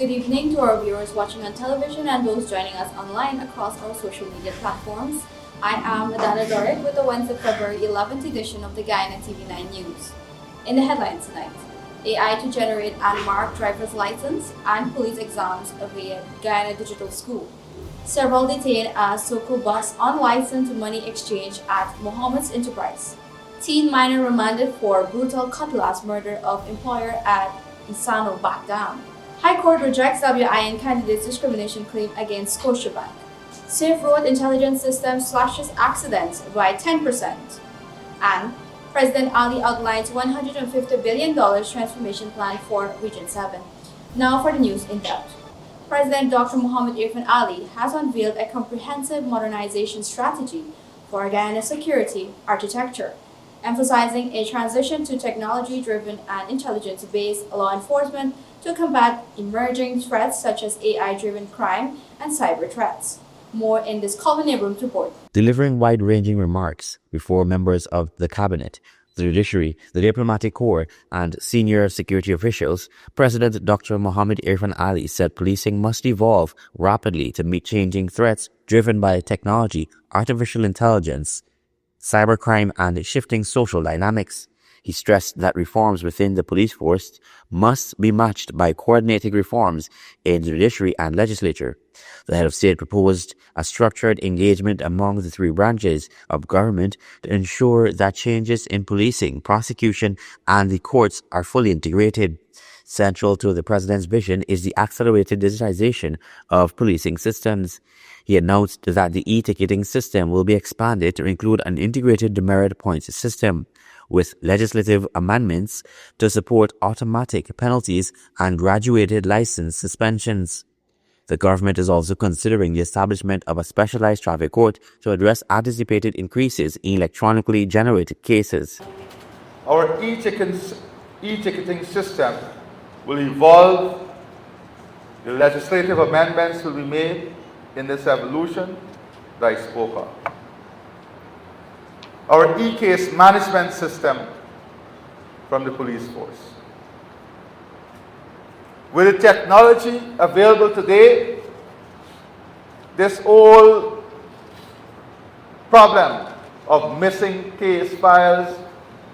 Good evening to our viewers watching on television and those joining us online across our social media platforms. I am Madana Doric with the Wednesday, February 11th edition of the Guyana TV9 News. In the headlines tonight, AI to generate unmarked driver's license and police exams via Guyana Digital School. Several detained as SOCU bus unlicensed money exchange at Mohammed's Enterprise. Teen minor remanded for brutal cutlass murder of employer at Insano Back Dam. High Court rejects WIN candidate's discrimination claim against Scotiabank. Safe Road Intelligence System slashes accidents by 10%. And President Ali outlines $150 billion transformation plan for Region 7. Now for the news in depth. President Dr. Mohamed Irfan Ali has unveiled a comprehensive modernization strategy for Guyana's security architecture, emphasizing a transition to technology-driven and intelligence-based law enforcement to combat emerging threats such as AI-driven crime and cyber threats. More in this Colin Abrams report. Delivering wide-ranging remarks before members of the cabinet, the judiciary, the diplomatic corps, and senior security officials, President Dr. Mohamed Irfan Ali said policing must evolve rapidly to meet changing threats driven by technology, artificial intelligence, cybercrime, and shifting social dynamics. He stressed that reforms within the police force must be matched by coordinated reforms in the judiciary and legislature. The head of state proposed a structured engagement among the three branches of government to ensure that changes in policing, prosecution, and the courts are fully integrated. Central to the president's vision is the accelerated digitization of policing systems. He announced that the e-ticketing system will be expanded to include an integrated demerit points system, with legislative amendments to support automatic penalties and graduated license suspensions. The government is also considering the establishment of a specialized traffic court to address anticipated increases in electronically generated cases. Our e-ticketing system will evolve. The legislative amendments will be made in this evolution that I spoke of. Our e-case management system from the police force. With the technology available today, this whole problem of missing case files,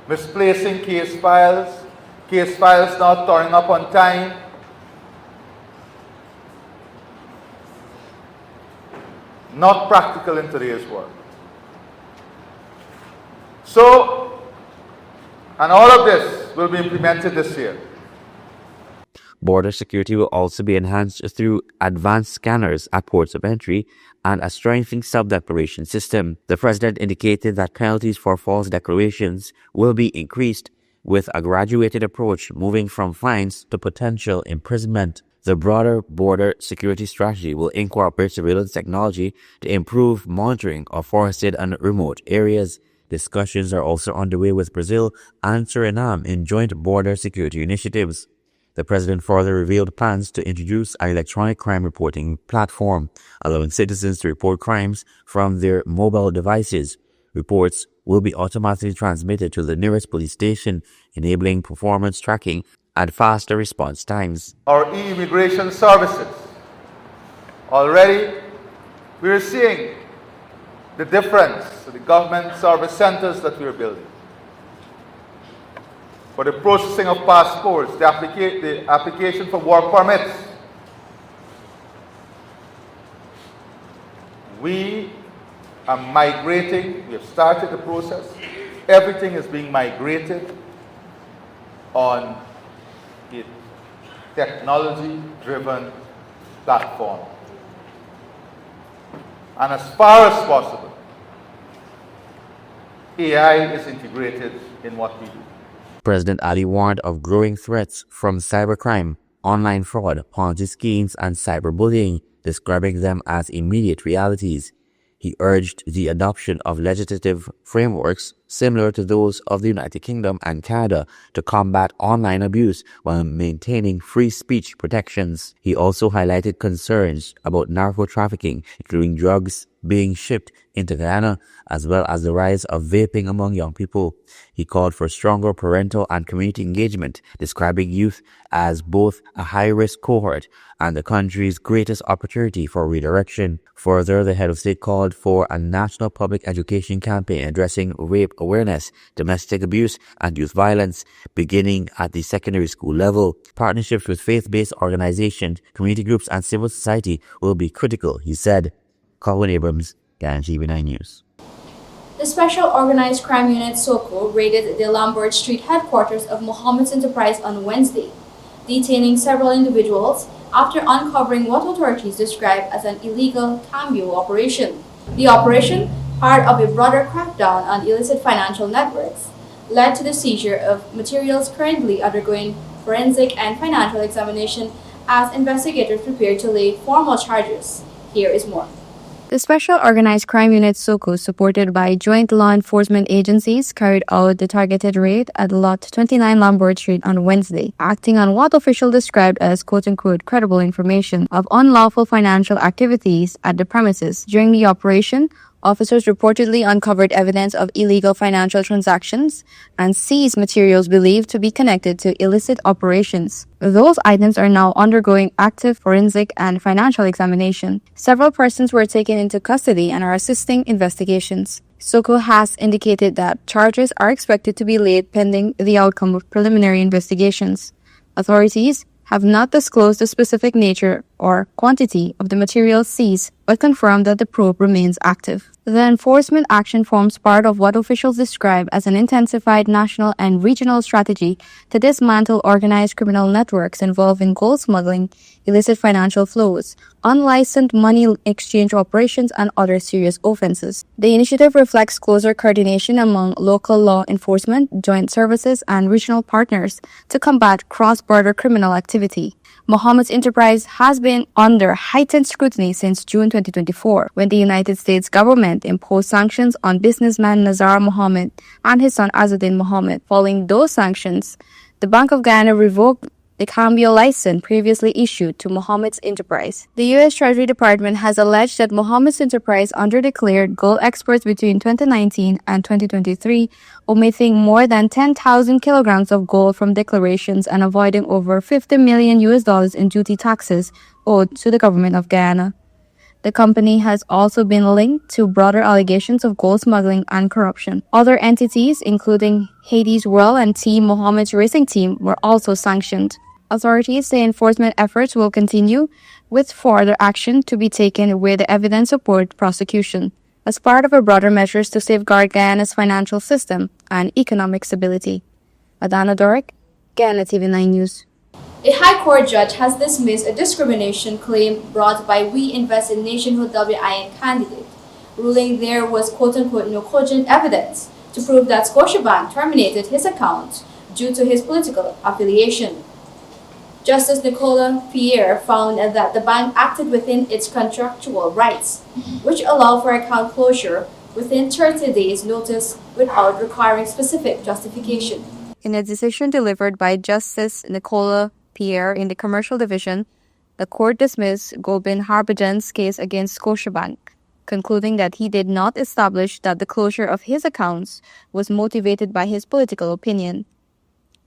misplacing case files not turning up on time, not practical in today's world. So, and all of this will be implemented this year. Border security will also be enhanced through advanced scanners at ports of entry and a strengthening self-declaration system. The president indicated that penalties for false declarations will be increased, with a graduated approach moving from fines to potential imprisonment. The broader border security strategy will incorporate surveillance technology to improve monitoring of forested and remote areas. Discussions are also underway with Brazil and Suriname in joint border security initiatives. The president further revealed plans to introduce an electronic crime reporting platform, allowing citizens to report crimes from their mobile devices. Reports will be automatically transmitted to the nearest police station, enabling performance tracking and faster response times. Our e-immigration services. Already, we are seeing the difference to the government service centers that we are building. For the processing of passports, the application for work permits. We are migrating, we have started the process. Everything is being migrated on a technology-driven platform. And as far as possible, AI is integrated in what we do. President Ali warned of growing threats from cybercrime, online fraud, Ponzi schemes, and cyberbullying, describing them as immediate realities. He urged the adoption of legislative frameworks similar to those of the United Kingdom and Canada, to combat online abuse while maintaining free speech protections. He also highlighted concerns about narco trafficking, including drugs being shipped into Guyana, as well as the rise of vaping among young people. He called for stronger parental and community engagement, describing youth as both a high-risk cohort and the country's greatest opportunity for redirection. Further, the head of state called for a national public education campaign addressing rape awareness, domestic abuse, and youth violence, beginning at the secondary school level. Partnerships with faith-based organizations, community groups, and civil society will be critical, he said. Colin Abrams, Guyana TV9 News. The Special Organized Crime Unit SOCU raided the Lombard Street headquarters of Mohammed's Enterprise on Wednesday, detaining several individuals after uncovering what authorities describe as an illegal cambio operation. The operation, part of a broader crackdown on illicit financial networks, led to the seizure of materials currently undergoing forensic and financial examination as investigators prepare to lay formal charges. Here is more. The Special Organized Crime Unit SOCU, supported by joint law enforcement agencies, carried out the targeted raid at Lot 29 Lombard Street on Wednesday, acting on what officials described as quote-unquote credible information of unlawful financial activities at the premises. During the operation, officers reportedly uncovered evidence of illegal financial transactions and seized materials believed to be connected to illicit operations. Those items are now undergoing active forensic and financial examination. Several persons were taken into custody and are assisting investigations. SOCU has indicated that charges are expected to be laid pending the outcome of preliminary investigations. Authorities have not disclosed the specific nature or quantity of the materials seized, but confirmed that the probe remains active. The enforcement action forms part of what officials describe as an intensified national and regional strategy to dismantle organized criminal networks involving gold smuggling, illicit financial flows, unlicensed money exchange operations, and other serious offenses. The initiative reflects closer coordination among local law enforcement, joint services, and regional partners to combat cross-border criminal activity. Mohammed's enterprise has been under heightened scrutiny since June 2024, when the United States government imposed sanctions on businessman Nazar Mohammed and his son Azuddin Mohammed. Following those sanctions, the Bank of Guyana revoked the cambio license previously issued to Mohammed's enterprise. The U.S. Treasury Department has alleged that Mohammed's enterprise underdeclared gold exports between 2019 and 2023, omitting more than 10,000 kilograms of gold from declarations and avoiding over $50 million in duty taxes owed to the government of Guyana. The company has also been linked to broader allegations of gold smuggling and corruption. Other entities, including Hades World and Team Mohammed's racing team, were also sanctioned. Authorities say enforcement efforts will continue, with further action to be taken where the evidence supports prosecution, as part of a broader measures to safeguard Guyana's financial system and economic stability. Adana Doric, Guyana TV9 News. A High Court judge has dismissed a discrimination claim brought by We Invest in Nationhood WIN candidate, ruling there was quote-unquote no cogent evidence to prove that Scotiabank terminated his account due to his political affiliation. Justice Nicola Pierre found that the bank acted within its contractual rights, which allow for account closure within 30 days' notice without requiring specific justification. In a decision delivered by Justice Nicola Pierre in the Commercial Division, the court dismissed Gobind Harbhajan's case against Scotiabank, concluding that he did not establish that the closure of his accounts was motivated by his political opinion.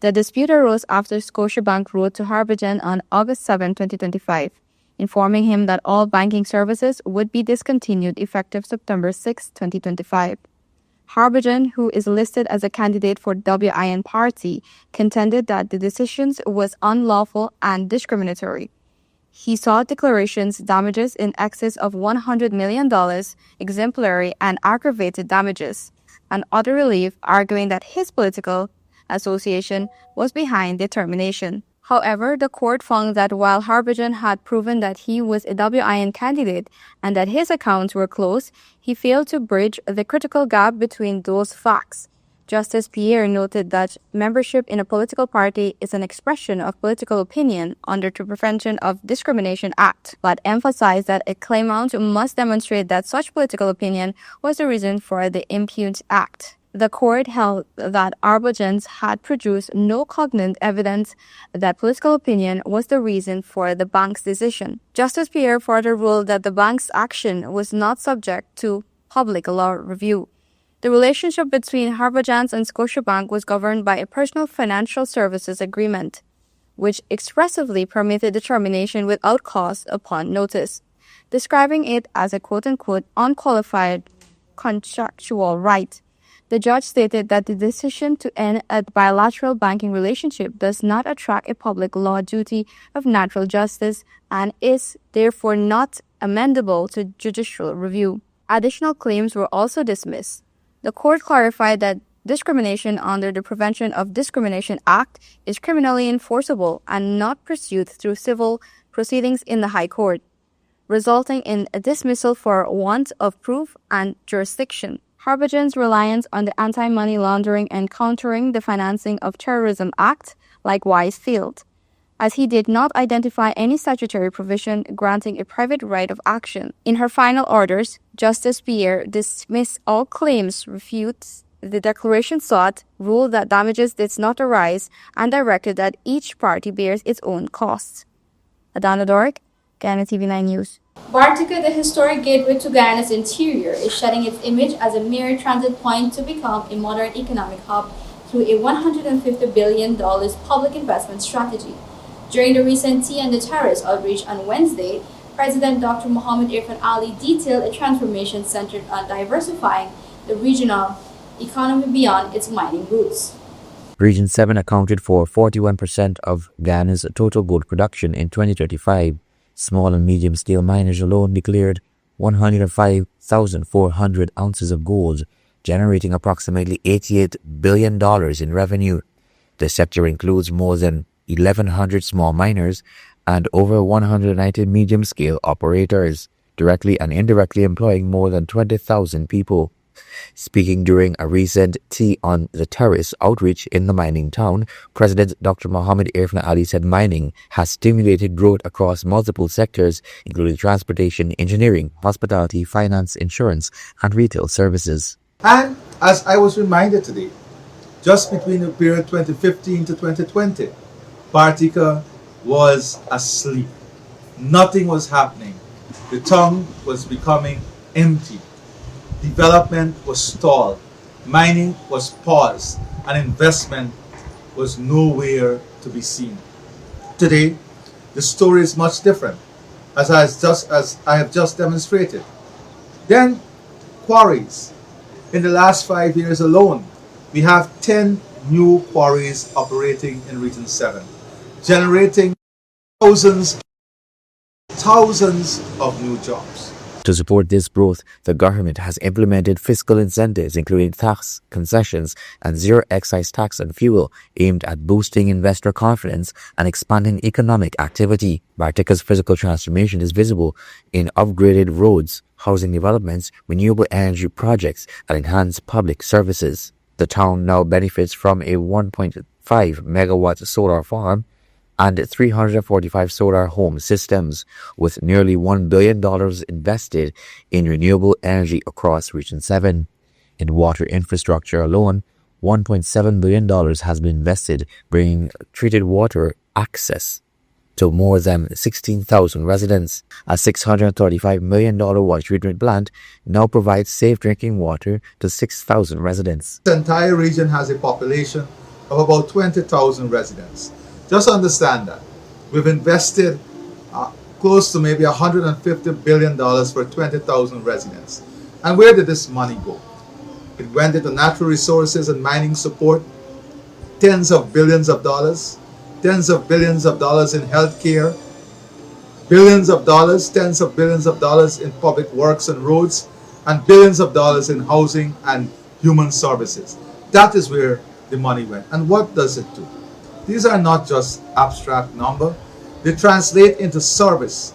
The dispute arose after Scotiabank wrote to Harbhajan on August 7, 2025, informing him that all banking services would be discontinued effective September 6, 2025. Harbhajan, who is listed as a candidate for WIN party, contended that the decision was unlawful and discriminatory. He sought declarations damages in excess of $100 million, exemplary and aggravated damages, and other relief, arguing that his political association was behind the termination. However, the court found that while Harbhajan had proven that he was a WIN candidate and that his accounts were closed, he failed to bridge the critical gap between those facts. Justice Pierre noted that membership in a political party is an expression of political opinion under the Prevention of Discrimination Act, but emphasized that a claimant must demonstrate that such political opinion was the reason for the impugned act. The court held that Arbogans had produced no cognate evidence that political opinion was the reason for the bank's decision. Justice Pierre further ruled that the bank's action was not subject to public law review. The relationship between Arbogans and Scotiabank was governed by a personal financial services agreement, which expressively permitted determination without cost upon notice, describing it as a quote-unquote unqualified contractual right. The judge stated that the decision to end a bilateral banking relationship does not attract a public law duty of natural justice and is therefore not amendable to judicial review. Additional claims were also dismissed. The court clarified that discrimination under the Prevention of Discrimination Act is criminally enforceable and not pursued through civil proceedings in the High Court, resulting in a dismissal for want of proof and jurisdiction. Arbogans' reliance on the Anti-Money Laundering and Countering the Financing of Terrorism Act likewise failed, as he did not identify any statutory provision granting a private right of action. In her final orders, Justice Pierre dismissed all claims, refutes the declaration sought, ruled that damages did not arise, and directed that each party bears its own costs. Adana Doric, Guyana TV9 News. Bartica, the historic gateway to Guyana's interior, is shedding its image as a mere transit point to become a modern economic hub through a $150 billion public investment strategy. During the recent Tea and the Terrace outreach on Wednesday, President Dr. Mohamed Irfan Ali detailed a transformation centered on diversifying the regional economy beyond its mining roots. Region 7 accounted for 41% of Guyana's total gold production in 2025. Small and medium-scale miners alone declared 105,400 ounces of gold, generating approximately $88 billion in revenue. The sector includes more than 1,100 small miners and over 190 medium-scale operators, directly and indirectly employing more than 20,000 people. Speaking during a recent Tea on the Terrace outreach in the mining town, President Dr. Mohamed Irfan Ali said mining has stimulated growth across multiple sectors, including transportation, engineering, hospitality, finance, insurance, and retail services. And as I was reminded today, just between the period 2015 to 2020, Bartica was asleep. Nothing was happening. The town was becoming empty. Development was stalled, mining was paused, and investment was nowhere to be seen. Today, the story is much different, as I have just demonstrated. Then, quarries. In the last 5 years alone, we have 10 new quarries operating in Region 7, generating thousands of new jobs. To support this growth, the government has implemented fiscal incentives including tax concessions and zero excise tax on fuel aimed at boosting investor confidence and expanding economic activity. Bartica's physical transformation is visible in upgraded roads, housing developments, renewable energy projects, and enhanced public services. The town now benefits from a 1.5 megawatt solar farm and 345 solar home systems, with nearly $1 billion invested in renewable energy across Region 7. In water infrastructure alone, $1.7 billion has been invested, bringing treated water access to more than 16,000 residents. A $635 million water treatment plant now provides safe drinking water to 6,000 residents. The entire region has a population of about 20,000 residents. Just understand that we've invested close to maybe $150 billion for 20,000 residents. And where did this money go? It went into natural resources and mining support, tens of billions of dollars in healthcare, billions of dollars, tens of billions of dollars in public works and roads, and billions of dollars in housing and human services. That is where the money went. And what does it do? These are not just abstract numbers. They translate into service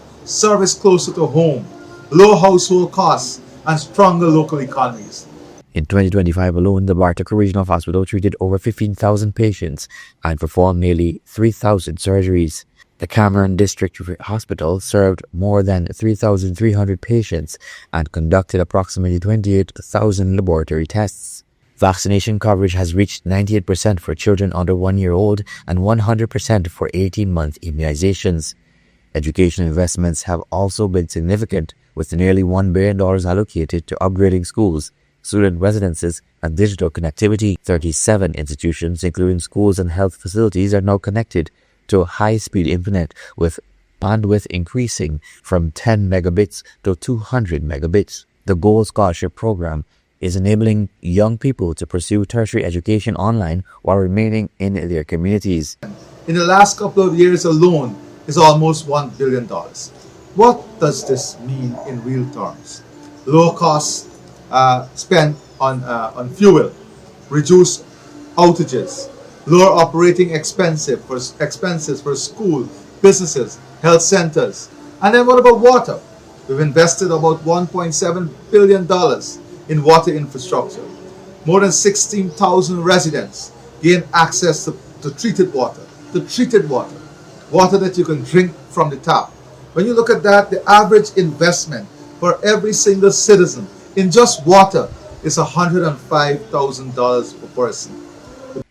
closer to home, low household costs, and stronger local economies. In 2025 alone, the Bartica Regional Hospital treated over 15,000 patients and performed nearly 3,000 surgeries. The Cameron District Hospital served more than 3,300 patients and conducted approximately 28,000 laboratory tests. Vaccination coverage has reached 98% for children under 1 year old and 100% for 18-month immunizations. Education investments have also been significant, with nearly $1 billion allocated to upgrading schools, student residences, and digital connectivity. 37 institutions, including schools and health facilities, are now connected to high-speed internet, with bandwidth increasing from 10 megabits to 200 megabits. The Gold Scholarship Program is enabling young people to pursue tertiary education online while remaining in their communities. In the last couple of years alone is almost $1 billion. What does this mean in real terms? Low costs spent on fuel, reduced outages, lower operating expenses for school, businesses, health centers. And then what about water? We've invested about $1.7 billion in water infrastructure. More than 16,000 residents gain access to treated water, water that you can drink from the tap. When you look at that, the average investment for every single citizen in just water is $105,000 per person.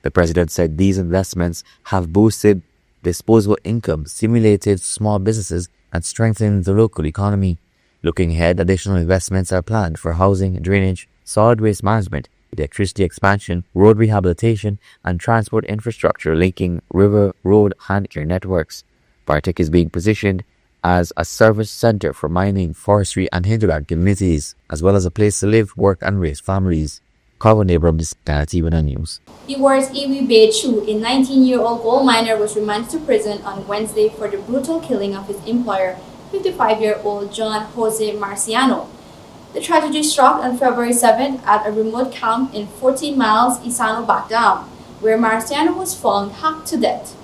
The president said these investments have boosted disposable income, stimulated small businesses, and strengthened the local economy. Looking ahead, additional investments are planned for housing, drainage, solid waste management, electricity expansion, road rehabilitation, and transport infrastructure linking river, road, and air networks. Bartik is being positioned as a service center for mining, forestry, and hinterland communities, as well as a place to live, work, and raise families. Calvin Abram, TV9 News. Iwar's Iwi Bei Chu, a 19-year-old gold miner, was remanded to prison on Wednesday for the brutal killing of his employer, 55-year-old John Jose Marciano. The tragedy struck on February 7th at a remote camp in 14 miles Isano Bakdam, where Marciano was found hacked to death.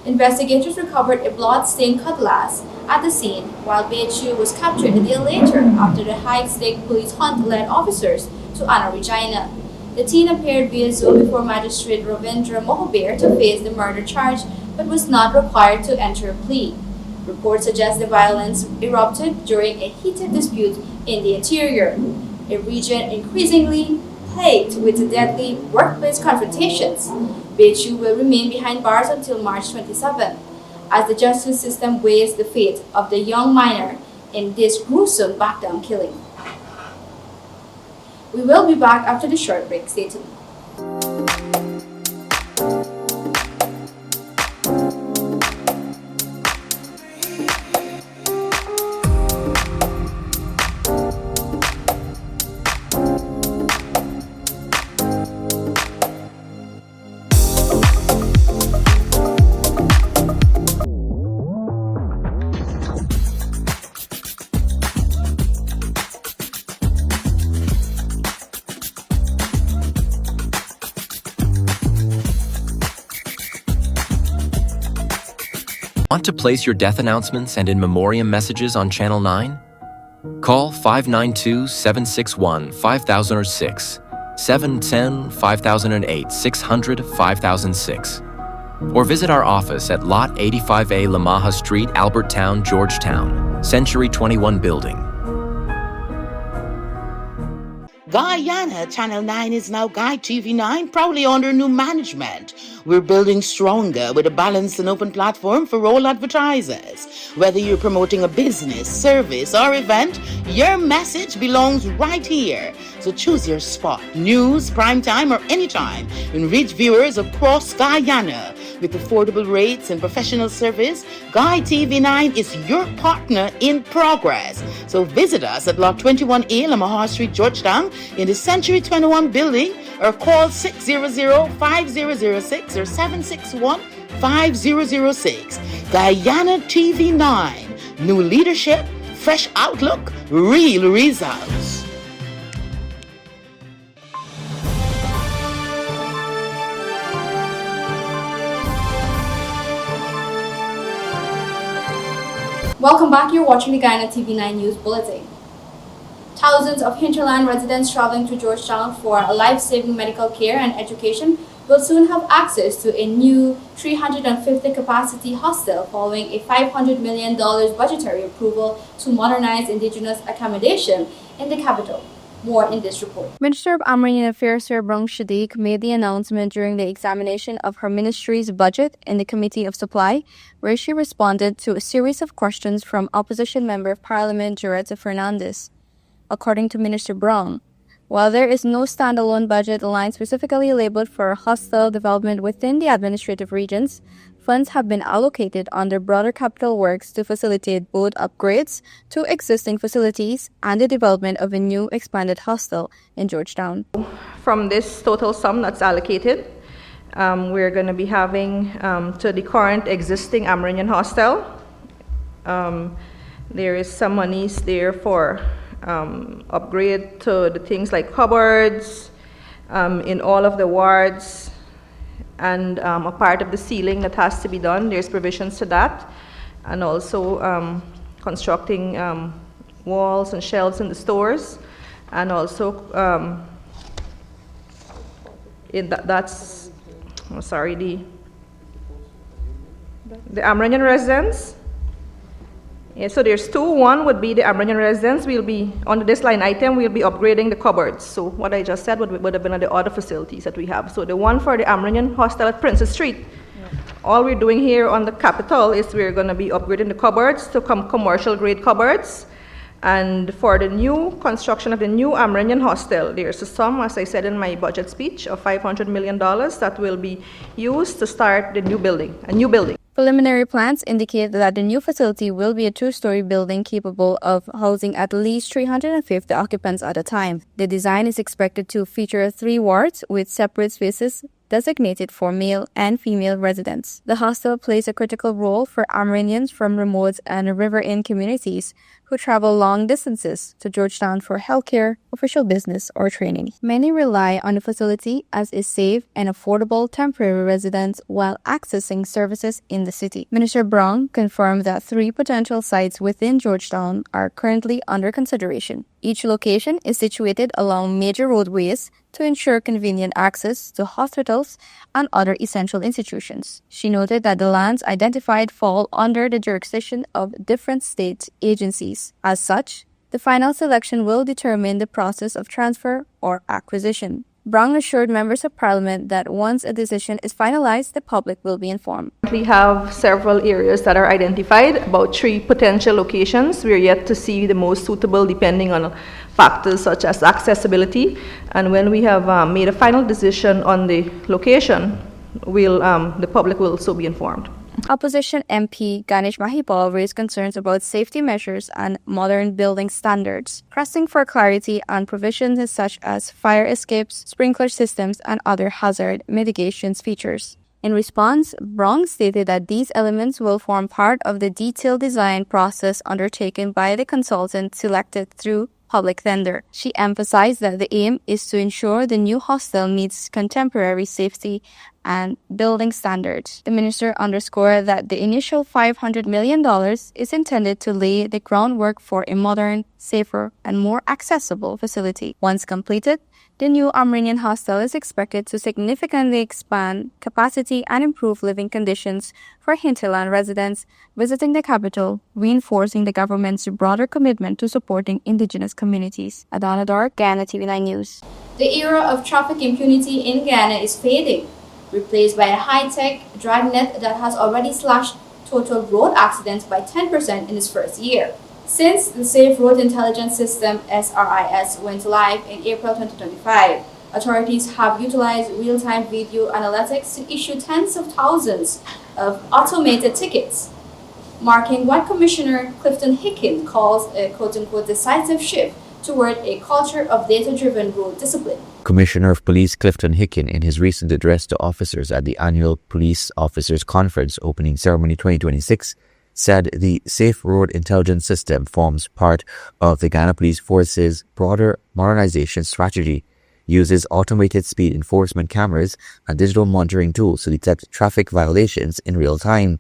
Investigators recovered a blood-stained cutlass at the scene, while Bei Chu was captured a day later after the high-stake police hunt led officers to Anna Regina. The teen appeared via Zoom before Magistrate Ravindra Mohabir to face the murder charge, but was not required to enter a plea. Reports suggest the violence erupted during a heated dispute in the interior, a region increasingly plagued with deadly workplace confrontations. Bei Chu will remain behind bars until March 27, as the justice system weighs the fate of the young miner in this gruesome backdown killing. We will be back after the short break. Stay tuned. Want to place your death announcements and in memoriam messages on Channel 9? Call 592-761-5006, 710-5008, 600-5006. Or visit our office at Lot 85A Lamaha Street, Albertown, Georgetown, Century 21 Building. Guyana Channel 9 is now Guy TV9, proudly under new management. We're building stronger with a balanced and open platform for all advertisers. Whether you're promoting a business, service, or event, your message belongs right here. So choose your spot, news, prime time, or anytime, and reach viewers across Guyana. With affordable rates and professional service, Guy TV9 is your partner in progress. So visit us at Lot 21A Lamaha Street, Georgetown, in the Century 21 building, or call 600-5006 or 761-5006. Guyana TV9. New leadership, fresh outlook, real results. Welcome back. You're watching the Guyana TV9 News Bulletin. Thousands of hinterland residents traveling to Georgetown for life-saving medical care and education will soon have access to a new 350-capacity hostel following a $500 million budgetary approval to modernize indigenous accommodation in the capital. More in this report. Minister of Amerindian Affairs Sir Brong Shadiq made the announcement during the examination of her ministry's budget in the Committee of Supply, where she responded to a series of questions from Opposition Member of Parliament Joretta Fernandez. According to Minister Brong, while there is no standalone budget line specifically labeled for hostel development within the administrative regions, funds have been allocated under broader capital works to facilitate both upgrades to existing facilities and the development of a new expanded hostel in Georgetown. From this total sum that's allocated, we're going to be having to the current existing Amerindian hostel. There is some monies there for upgrade to the things like cupboards in all of the wards, and a part of the ceiling that has to be done. There's provisions to that, and also constructing walls and shelves in the stores, and also the Amerindian residence. Yeah, so there's two. One would be the Amerindian residence. We'll be, under this line item, we'll be upgrading the cupboards. So what I just said would have been on the other facilities that we have. So the one for the Amerindian hostel at Princess Street, all we're doing here on the capital is we're going to be upgrading the cupboards to commercial grade cupboards. And for the new construction of the new Amerindian hostel, there's a sum, as I said in my budget speech, of $500 million that will be used to start the new building, a new building. Preliminary plans indicate that the new facility will be a two-story building capable of housing at least 350 occupants at a time. The design is expected to feature 3 wards with separate spaces designated for male and female residents. The hostel plays a critical role for Amerindians from remote and riverine communities who travel long distances to Georgetown for healthcare, official business, or training. Many rely on the facility as a safe and affordable temporary residence while accessing services in the city. Minister Brong confirmed that 3 potential sites within Georgetown are currently under consideration. Each location is situated along major roadways to ensure convenient access to hospitals and other essential institutions. She noted that the lands identified fall under the jurisdiction of different state agencies. As such, the final selection will determine the process of transfer or acquisition. Brong assured members of parliament that once a decision is finalized, the public will be informed. We have several areas that are identified, about 3 potential locations. We are yet to see the most suitable depending on factors such as accessibility. And when we have made a final decision on the location, the public will also be informed. Opposition MP Ganesh Mahipal raised concerns about safety measures and modern building standards, pressing for clarity on provisions such as fire escapes, sprinkler systems, and other hazard mitigation features. In response, Brong stated that these elements will form part of the detailed design process undertaken by the consultant selected through public tender. She emphasized that the aim is to ensure the new hostel meets contemporary safety and building standards. The minister underscored that the initial $500 million is intended to lay the groundwork for a modern, safer, and more accessible facility. Once completed, the new Amerindian hostel is expected to significantly expand capacity and improve living conditions for hinterland residents visiting the capital, reinforcing the government's broader commitment to supporting indigenous communities. Adana Dar, Ghana TV9 News. The era of traffic impunity in Ghana is fading, replaced by a high-tech dragnet that has already slashed total road accidents by 10% in its first year. Since the Safe Road Intelligence System (SRIS) went live in April 2025, authorities have utilized real-time video analytics to issue tens of thousands of automated tickets, marking what Commissioner Clifton Hicken calls a quote-unquote decisive shift toward a culture of data-driven road discipline. Commissioner of Police Clifton Hicken, in his recent address to officers at the annual Police Officers Conference Opening Ceremony 2026, said the Safe Road Intelligence System forms part of the Ghana Police Force's broader modernization strategy, uses automated speed enforcement cameras and digital monitoring tools to detect traffic violations in real time.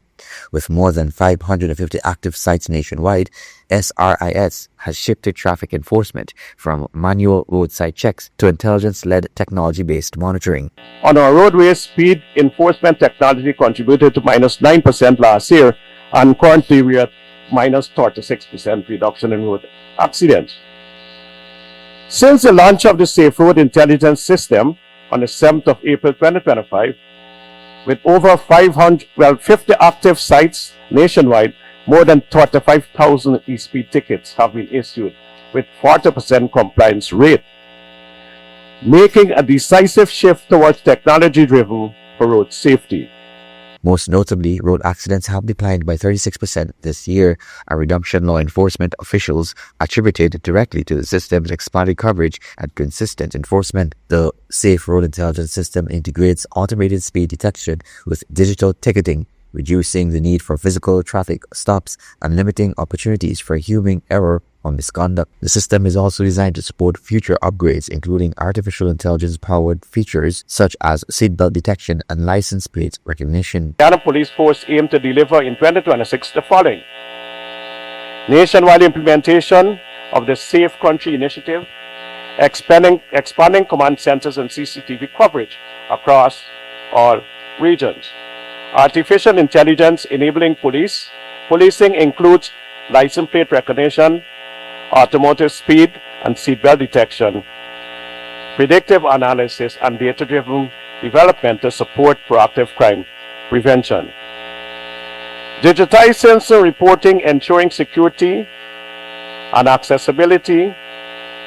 With more than 550 active sites nationwide, SRIS has shifted traffic enforcement from manual roadside checks to intelligence-led technology-based monitoring. On our roadways, speed enforcement technology contributed to -9% last year, and currently we are at -36% reduction in road accidents. Since the launch of the Safe Road Intelligence System on the 7th of April 2025, with over 50 active sites nationwide, more than 35,000 e-speed tickets have been issued with 40% compliance rate, making a decisive shift towards technology-driven for road safety. Most notably, road accidents have declined by 36% this year, a reduction law enforcement officials attributed directly to the system's expanded coverage and consistent enforcement. The Safe Road Intelligence System integrates automated speed detection with digital ticketing, reducing the need for physical traffic stops and limiting opportunities for human error or misconduct. The system is also designed to support future upgrades, including artificial intelligence-powered features such as seatbelt detection and license plate recognition. The Guyana Police Force aims to deliver in 2026 the following: nationwide implementation of the Safe Country Initiative, expanding command centers and CCTV coverage across all regions. Artificial intelligence enabling policing includes license plate recognition, automotive speed and seatbelt detection, predictive analysis, and data-driven development to support proactive crime prevention. Digitized sensor reporting ensuring security and accessibility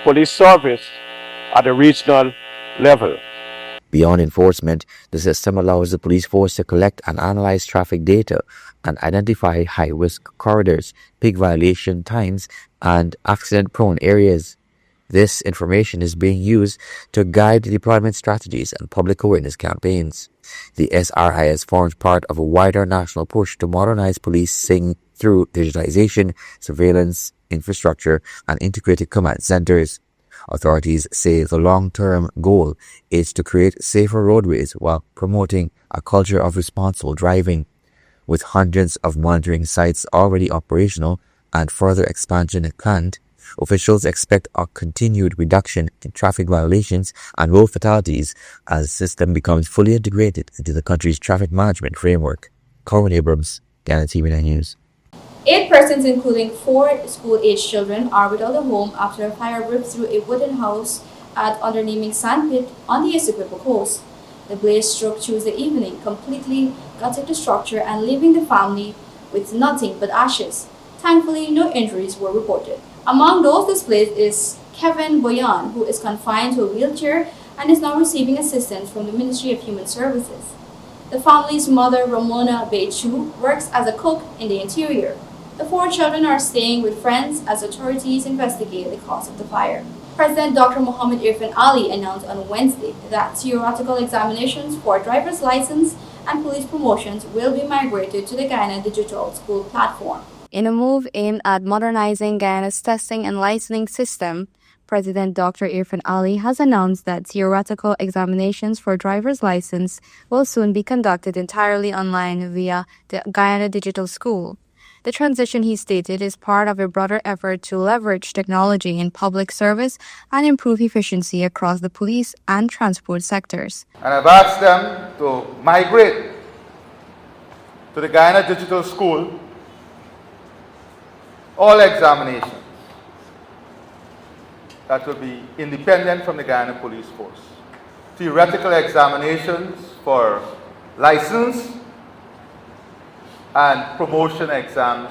police service at a regional level. Beyond enforcement, the system allows the police force to collect and analyze traffic data and identify high-risk corridors, peak violation times, and accident-prone areas. This information is being used to guide deployment strategies and public awareness campaigns. The SRIS forms part of a wider national push to modernize policing through digitalization, surveillance, infrastructure, and integrated command centers. Authorities say the long-term goal is to create safer roadways while promoting a culture of responsible driving. With hundreds of monitoring sites already operational and further expansion planned, officials expect a continued reduction in traffic violations and road fatalities as the system becomes fully integrated into the country's traffic management framework. Corwin Abrams, Guyana TV9 News. 8 persons, including 4 school-aged children, are without a home after a fire ripped through a wooden house at Undernaming Sandpit on the Essequibo coast. The blaze struck Tuesday evening, completely gutted the structure and leaving the family with nothing but ashes. Thankfully, no injuries were reported. Among those displaced is Kevin Boyan, who is confined to a wheelchair and is now receiving assistance from the Ministry of Human Services. The family's mother, Ramona Beichu, works as a cook in the interior. The 4 children are staying with friends as authorities investigate the cause of the fire. President Dr. Mohammed Irfan Ali announced on Wednesday that theoretical examinations for driver's license and police promotions will be migrated to the Guyana Digital School platform. In a move aimed at modernizing Guyana's testing and licensing system, President Dr. Irfan Ali has announced that theoretical examinations for driver's license will soon be conducted entirely online via the Guyana Digital School. The transition, he stated, is part of a broader effort to leverage technology in public service and improve efficiency across the police and transport sectors. And I've asked them to migrate to the Guyana Digital School all examinations that will be independent from the Guyana Police Force. Theoretical examinations for license and promotion exams.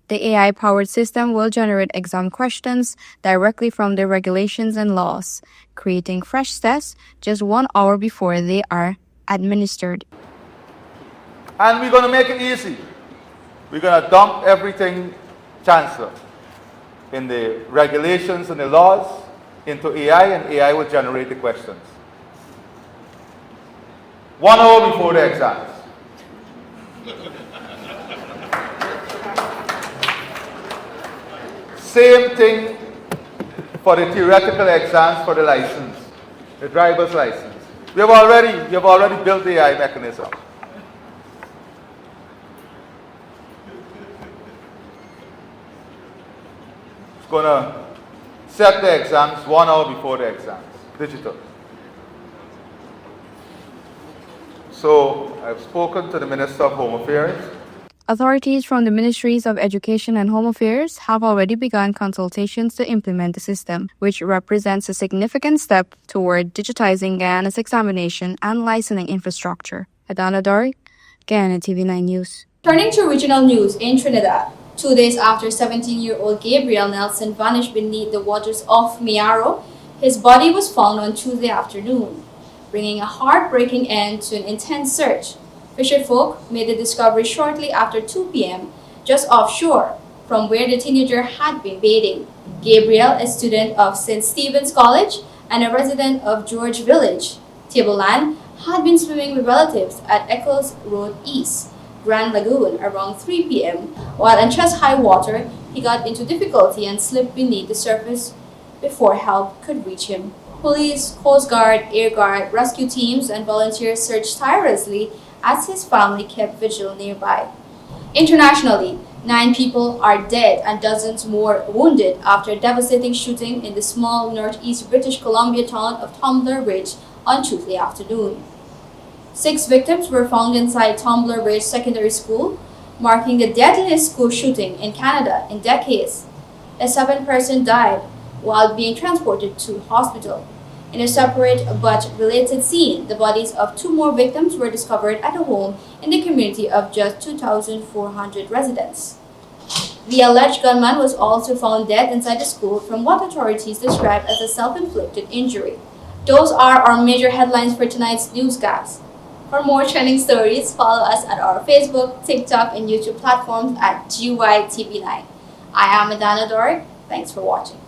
The AI-powered system will generate exam questions directly from the regulations and laws, creating fresh tests just 1 hour before they are administered. And we're going to make it easy. We're going to dump everything, Chancellor, in the regulations and the laws into AI, and AI will generate the questions 1 hour before the exams. Same thing for the theoretical exams for the license, the driver's license. We have already built the AI mechanism. It's going to set the exams 1 hour before the exams, digital. So I've spoken to the Minister of Home Affairs. Authorities from the Ministries of Education and Home Affairs have already begun consultations to implement the system, which represents a significant step toward digitizing Guyana's examination and licensing infrastructure. Adana Dori, Guyana TV9 News. Turning to regional news in Trinidad, 2 days after 17-year-old Gabriel Nelson vanished beneath the waters off Miaro, his body was found on Tuesday afternoon, bringing a heartbreaking end to an intense search. Fisherfolk made the discovery shortly after 2 p.m. just offshore from where the teenager had been bathing. Gabriel, a student of St. Stephen's College and a resident of George Village, Tableland, had been swimming with relatives at Eccles Road East, Grand Lagoon around 3 p.m. While in chest high water, he got into difficulty and slipped beneath the surface before help could reach him. Police, Coast Guard, Air Guard, rescue teams, and volunteers searched tirelessly as his family kept vigil nearby. Internationally, 9 people are dead and dozens more wounded after a devastating shooting in the small northeast British Columbia town of Tumbler Ridge on Tuesday afternoon. 6 victims were found inside Tumbler Ridge Secondary School, marking the deadliest school shooting in Canada in decades. A 7th person died while being transported to hospital. In a separate but related scene, the bodies of 2 more victims were discovered at a home in the community of just 2,400 residents. The alleged gunman was also found dead inside the school from what authorities described as a self-inflicted injury. Those are our major headlines for tonight's newscast. For more trending stories, follow us at our Facebook, TikTok, and YouTube platforms at GYTV9. I am Adana Doric. Thanks for watching.